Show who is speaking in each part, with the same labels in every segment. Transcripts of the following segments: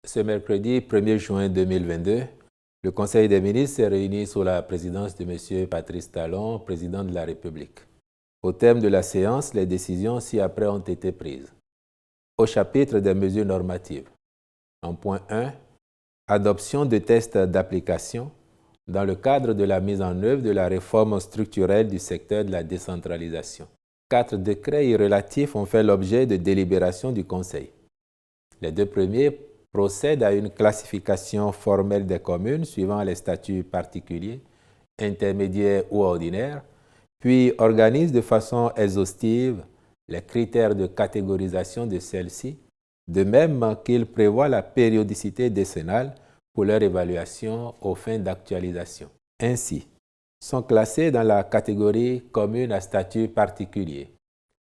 Speaker 1: Ce mercredi 1er juin 2022, le Conseil des ministres s'est réuni sous la présidence de M. Patrice Talon, président de la République. Au terme de la séance, les décisions ci-après ont été prises. Au chapitre des mesures normatives. En point 1, adoption de tests d'application dans le cadre de la mise en œuvre de la réforme structurelle du secteur de la décentralisation. 4 décrets relatifs ont fait l'objet de délibérations du Conseil. Les deux premiers procèdent à une classification formelle des communes suivant les statuts particuliers, intermédiaires ou ordinaires, puis organisent de façon exhaustive les critères de catégorisation de celles-ci, de même qu'ils prévoient la périodicité décennale pour leur évaluation aux fins d'actualisation. Ainsi, sont classées dans la catégorie commune à statut particulier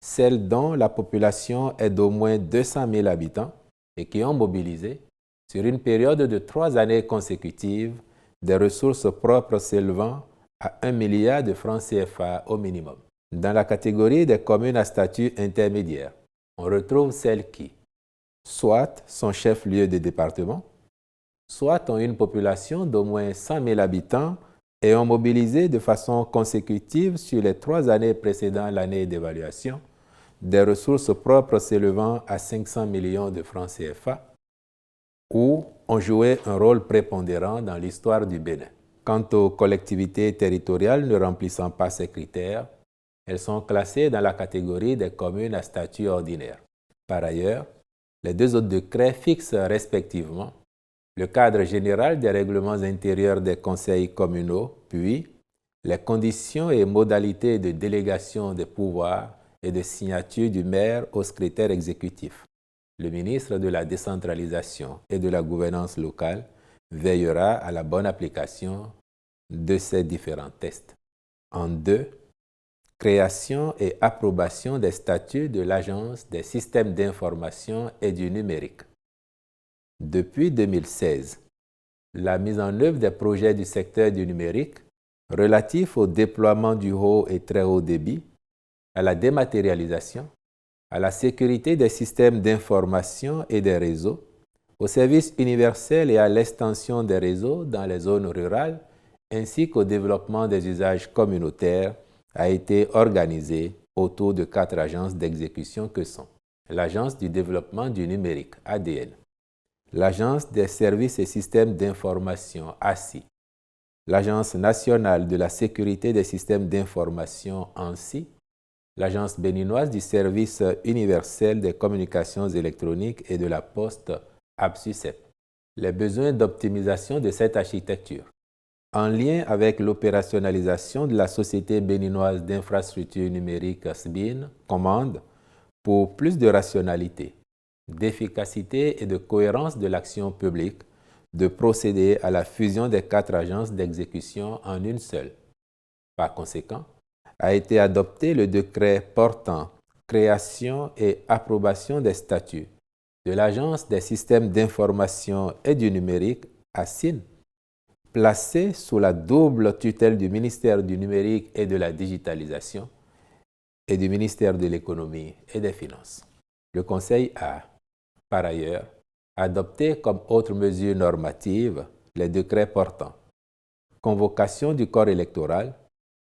Speaker 1: celles dont la population est d'au moins 200 000 habitants et qui ont mobilisé, sur une période de 3 années consécutives, des ressources propres s'élevant à 1 milliard de francs CFA au minimum. Dans la catégorie des communes à statut intermédiaire, on retrouve celles qui, soit sont chef-lieu de département, soit ont une population d'au moins 100 000 habitants et ont mobilisé de façon consécutive sur les 3 années précédant l'année d'évaluation des ressources propres s'élevant à 500 millions de francs CFA ou ont joué un rôle prépondérant dans l'histoire du Bénin. Quant aux collectivités territoriales ne remplissant pas ces critères, elles sont classées dans la catégorie des communes à statut ordinaire. Par ailleurs, les deux autres décrets fixent respectivement le cadre général des règlements intérieurs des conseils communaux, puis les conditions et modalités de délégation des pouvoirs et de signature du maire au secrétaire exécutif. Le ministre de la décentralisation et de la gouvernance locale veillera à la bonne application de ces différents tests. En 2, création et approbation des statuts de l'Agence des systèmes d'information et du numérique. Depuis 2016, la mise en œuvre des projets du secteur du numérique relatifs au déploiement du haut et très haut débit, à la dématérialisation, à la sécurité des systèmes d'information et des réseaux, au service universel et à l'extension des réseaux dans les zones rurales, ainsi qu'au développement des usages communautaires, a été organisé autour de 4 agences d'exécution que sont l'Agence du développement du numérique, ADN, l'Agence des services et systèmes d'information, ASSI, l'Agence nationale de la sécurité des systèmes d'information, ANSI, l'Agence béninoise du service universel des communications électroniques et de la poste, APSUCEP. Les besoins d'optimisation de cette architecture, en lien avec l'opérationnalisation de la Société béninoise d'infrastructures numériques SBIN, commandent pour plus de rationalité, d'efficacité et de cohérence de l'action publique, de procéder à la fusion des 4 agences d'exécution en une seule. Par conséquent, a été adopté le décret portant création et approbation des statuts de l'Agence des systèmes d'information et du numérique, ASIN, placé sous la double tutelle du ministère du numérique et de la digitalisation et du ministère de l'économie et des finances. Le Conseil a, par ailleurs, adopté comme autre mesure normative les décrets portant convocation du corps électoral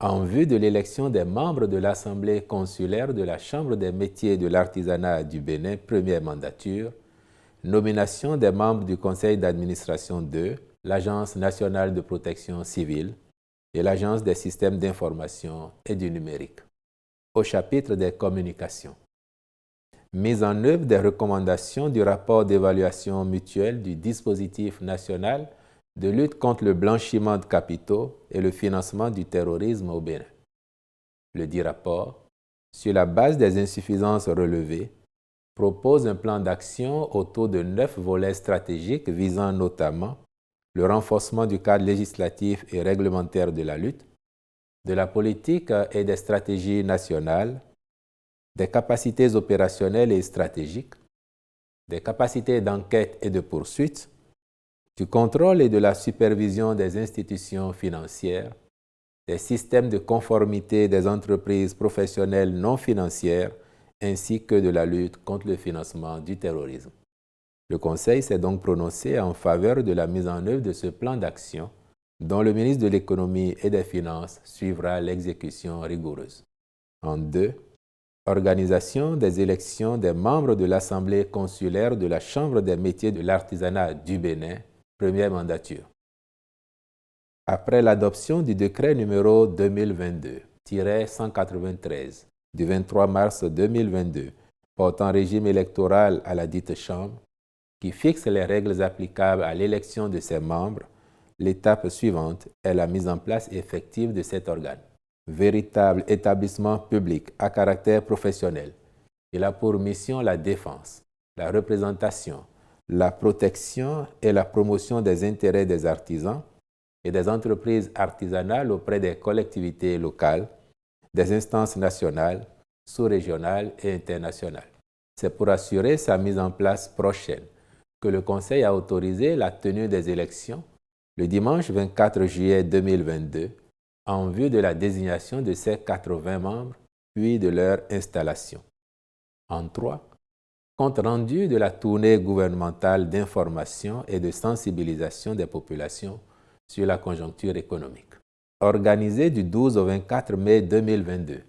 Speaker 1: en vue de l'élection des membres de l'Assemblée consulaire de la Chambre des métiers de l'artisanat du Bénin, première mandature, nomination des membres du Conseil d'administration de l'Agence nationale de protection civile et l'Agence des systèmes d'information et du numérique. Au chapitre des communications. Mise en œuvre des recommandations du rapport d'évaluation mutuelle du dispositif national de lutte contre le blanchiment de capitaux et le financement du terrorisme au Bénin. Le dit rapport, sur la base des insuffisances relevées, propose un plan d'action autour de 9 volets stratégiques visant notamment le renforcement du cadre législatif et réglementaire de la lutte, de la politique et des stratégies nationales, des capacités opérationnelles et stratégiques, des capacités d'enquête et de poursuite, du contrôle et de la supervision des institutions financières, des systèmes de conformité des entreprises professionnelles non financières, ainsi que de la lutte contre le financement du terrorisme. Le Conseil s'est donc prononcé en faveur de la mise en œuvre de ce plan d'action dont le ministre de l'Économie et des Finances suivra l'exécution rigoureuse. En 2, organisation des élections des membres de l'Assemblée consulaire de la Chambre des métiers de l'artisanat du Bénin, première mandature. Après l'adoption du décret numéro 2022-193 du 23 mars 2022 portant régime électoral à la dite Chambre, qui fixe les règles applicables à l'élection de ses membres, l'étape suivante est la mise en place effective de cet organe. Véritable établissement public à caractère professionnel, il a pour mission la défense, la représentation, la protection et la promotion des intérêts des artisans et des entreprises artisanales auprès des collectivités locales, des instances nationales, sous-régionales et internationales. C'est pour assurer sa mise en place prochaine que le Conseil a autorisé la tenue des élections le dimanche 24 juillet 2022 en vue de la désignation de ses 80 membres puis de leur installation. En 3, compte rendu de la tournée gouvernementale d'information et de sensibilisation des populations sur la conjoncture économique. Organisée du 12 au 24 mai 2022,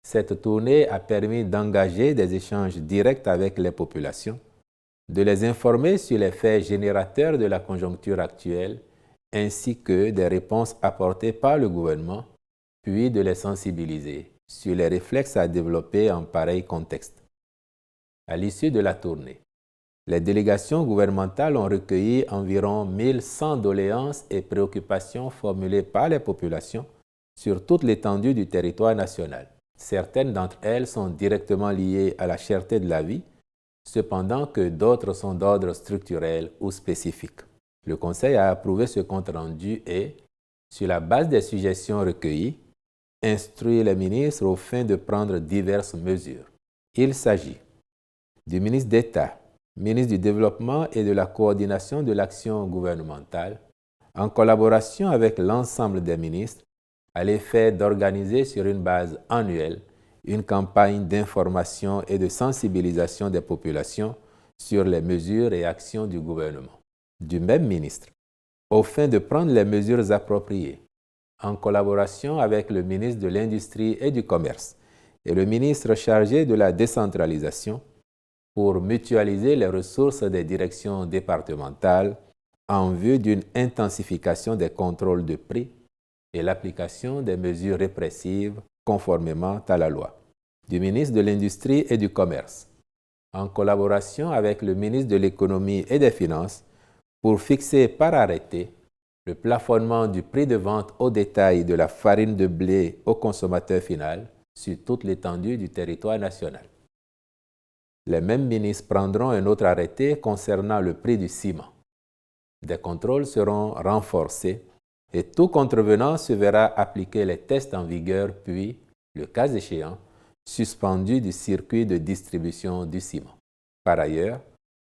Speaker 1: cette tournée a permis d'engager des échanges directs avec les populations, de les informer sur les faits générateurs de la conjoncture actuelle, ainsi que des réponses apportées par le gouvernement, puis de les sensibiliser sur les réflexes à développer en pareil contexte. À l'issue de la tournée, les délégations gouvernementales ont recueilli environ 1100 doléances et préoccupations formulées par les populations sur toute l'étendue du territoire national. Certaines d'entre elles sont directement liées à la cherté de la vie, cependant que d'autres sont d'ordre structurel ou spécifique. Le Conseil a approuvé ce compte-rendu et, sur la base des suggestions recueillies, instruit les ministres aux fins de prendre diverses mesures. Il s'agit du ministre d'État, ministre du Développement et de la Coordination de l'action gouvernementale, en collaboration avec l'ensemble des ministres, à l'effet d'organiser sur une base annuelle une campagne d'information et de sensibilisation des populations sur les mesures et actions du gouvernement. Du même ministre, aux fins de prendre les mesures appropriées, en collaboration avec le ministre de l'Industrie et du Commerce et le ministre chargé de la décentralisation, pour mutualiser les ressources des directions départementales en vue d'une intensification des contrôles de prix et l'application des mesures répressives conformément à la loi. Du ministre de l'Industrie et du Commerce, en collaboration avec le ministre de l'Économie et des Finances, pour fixer par arrêté le plafonnement du prix de vente au détail de la farine de blé au consommateur final sur toute l'étendue du territoire national. Les mêmes ministres prendront un autre arrêté concernant le prix du ciment. Des contrôles seront renforcés et tout contrevenant se verra appliquer les tests en vigueur puis, le cas échéant, suspendu du circuit de distribution du ciment. Par ailleurs,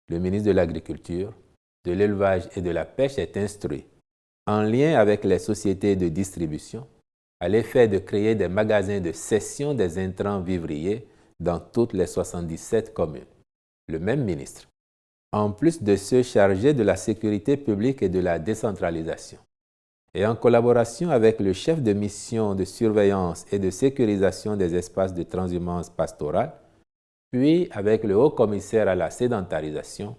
Speaker 1: le ministre de l'Agriculture, de l'Élevage et de la Pêche est instruit, en lien avec les sociétés de distribution, à l'effet de créer des magasins de cession des intrants vivriers dans toutes les 77 communes. Le même ministre, en plus de ceux chargés de la sécurité publique et de la décentralisation, et en collaboration avec le chef de mission de surveillance et de sécurisation des espaces de transhumance pastorale, puis avec le haut-commissaire à la sédentarisation,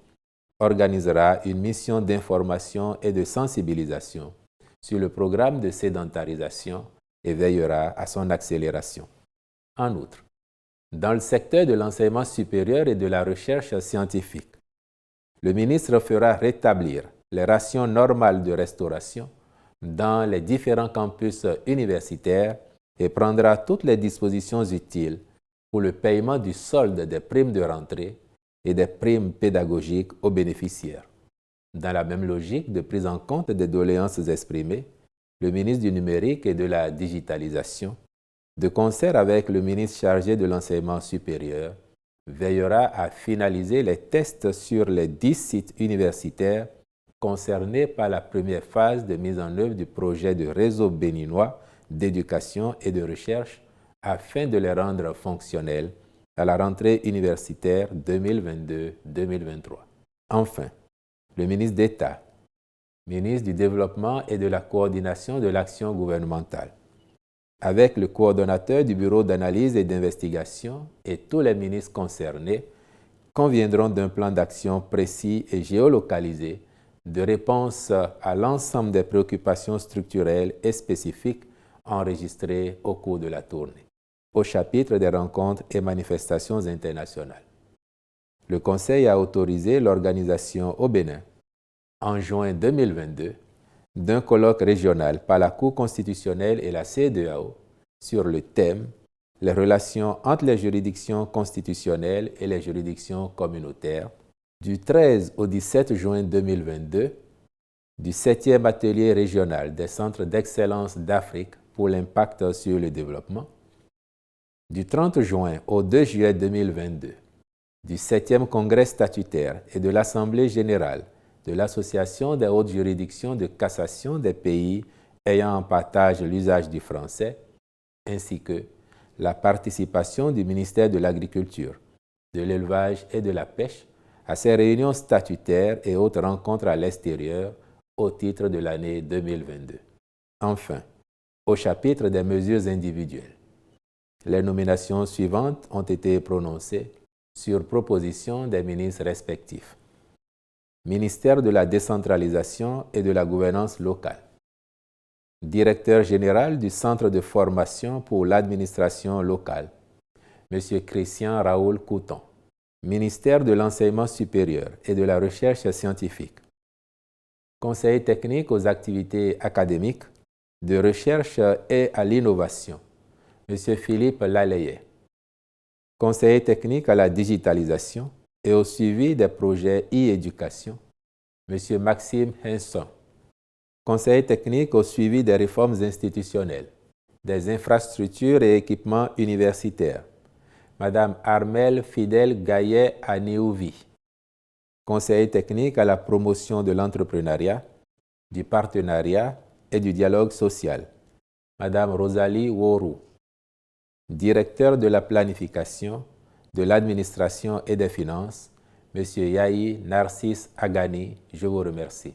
Speaker 1: organisera une mission d'information et de sensibilisation sur le programme de sédentarisation et veillera à son accélération. En outre, dans le secteur de l'enseignement supérieur et de la recherche scientifique, le ministre fera rétablir les rations normales de restauration dans les différents campus universitaires et prendra toutes les dispositions utiles pour le paiement du solde des primes de rentrée et des primes pédagogiques aux bénéficiaires. Dans la même logique de prise en compte des doléances exprimées, le ministre du Numérique et de la Digitalisation, de concert avec le ministre chargé de l'Enseignement supérieur, veillera à finaliser les tests sur les 10 sites universitaires concernés par la première phase de mise en œuvre du projet de réseau béninois d'éducation et de recherche afin de les rendre fonctionnels à la rentrée universitaire 2022-2023. Enfin, le ministre d'État, ministre du Développement et de la Coordination de l'action gouvernementale, avec le coordonnateur du Bureau d'analyse et d'investigation et tous les ministres concernés, conviendront d'un plan d'action précis et géolocalisé de réponse à l'ensemble des préoccupations structurelles et spécifiques enregistrées au cours de la tournée, au chapitre des rencontres et manifestations internationales. Le Conseil a autorisé l'organisation au Bénin, en juin 2022, d'un colloque régional par la Cour constitutionnelle et la CEDEAO sur le thème « Les relations entre les juridictions constitutionnelles et les juridictions communautaires » du 13 au 17 juin 2022 du 7e atelier régional des centres d'excellence d'Afrique pour l'impact sur le développement, du 30 juin au 2 juillet 2022 du 7e congrès statutaire et de l'Assemblée générale de l'Association des hautes juridictions de cassation des pays ayant en partage l'usage du français, ainsi que la participation du ministère de l'Agriculture, de l'Élevage et de la Pêche à ces réunions statutaires et autres rencontres à l'extérieur au titre de l'année 2022. Enfin, au chapitre des mesures individuelles, les nominations suivantes ont été prononcées sur proposition des ministres respectifs. Ministère de la décentralisation et de la gouvernance locale. Directeur général du Centre de formation pour l'administration locale, M. Christian Raoul Couton. Ministère de l'enseignement supérieur et de la recherche scientifique. Conseiller technique aux activités académiques, de recherche et à l'innovation, M. Philippe Laleyet. Conseiller technique à la digitalisation et au suivi des projets e-éducation, M. Maxime Henson. Conseiller technique au suivi des réformes institutionnelles, des infrastructures et équipements universitaires, Madame Armelle Fidèle Gaillet Anéouvi. Conseiller technique à la promotion de l'entrepreneuriat, du partenariat et du dialogue social, Madame Rosalie Worou. Directeur de la planification, de l'administration et des finances, M. Yahi Narcisse Agani. Je vous remercie.